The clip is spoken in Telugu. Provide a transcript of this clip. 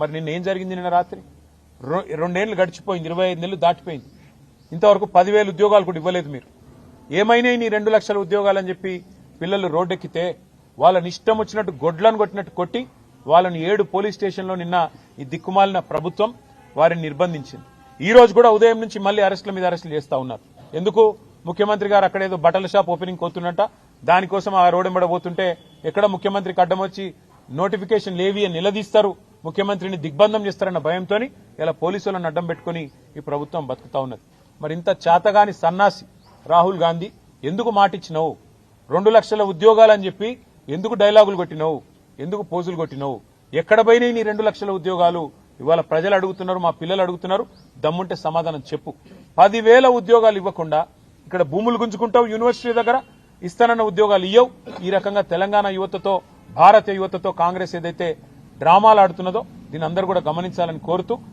మరి నిన్న ఏం జరిగింది? నిన్న రాత్రి 2 ఏళ్లు గడిచిపోయింది, 25 నెలలు దాటిపోయింది, ఇంతవరకు 10,000 ఉద్యోగాలు కూడా ఇవ్వలేదు మీరు. ఏమైనాయి నీ 2 లక్షల ఉద్యోగాలని చెప్పి పిల్లలు రోడ్డెక్కితే వాళ్ళని ఇష్టం వచ్చినట్టు గొడ్లను కొట్టినట్టు కొట్టి వాళ్ళని 7 పోలీస్ స్టేషన్లో నిన్న ఈ దిక్కుమాలిన ప్రభుత్వం వారిని నిర్బంధించింది. ఈ రోజు కూడా ఉదయం నుంచి మళ్లీ అరెస్టుల మీద అరెస్టులు చేస్తా ఉన్నారు. ఎందుకు? ముఖ్యమంత్రి గారు అక్కడేదో బట్టల షాప్ ఓపెనింగ్ పోతున్నట్ట, దానికోసం ఆ రోడ్డెంబడ పోతుంటే ఎక్కడ ముఖ్యమంత్రికి అడ్డం వచ్చి నోటిఫికేషన్ లేవి అని నిలదీస్తారు, ముఖ్యమంత్రిని దిగ్బంధం చేస్తారన్న భయంతో ఇలా పోలీసులను అడ్డం పెట్టుకుని ఈ ప్రభుత్వం బతుకుతా ఉన్నది. మరి ఇంత చేతగాని సన్నాసి రాహుల్ గాంధీ ఎందుకు మాటిచ్చినావు? 2 లక్షల ఉద్యోగాలని చెప్పి ఎందుకు డైలాగులు కొట్టినావు? ఎందుకు పోజులు కొట్టినావు? ఎక్కడ పోయినాయి నీ 2 లక్షల ఉద్యోగాలు? ఇవాళ ప్రజలు అడుగుతున్నారు, మా పిల్లలు అడుగుతున్నారు, దమ్ముంటే సమాధానం చెప్పు. 10,000 ఉద్యోగాలు ఇవ్వకుండా ఇక్కడ భూములు గుంజుకుంటావు, యూనివర్సిటీ దగ్గర ఇస్తానన్న ఉద్యోగాలు ఇయ్యవు. ఈ రకంగా తెలంగాణ యువతతో, భారత యువతతో కాంగ్రెస్ ఏదైతే డ్రామాలు ఆడుతున్నదో దీని అందరూ కూడా గమనించాలని కోరుతూ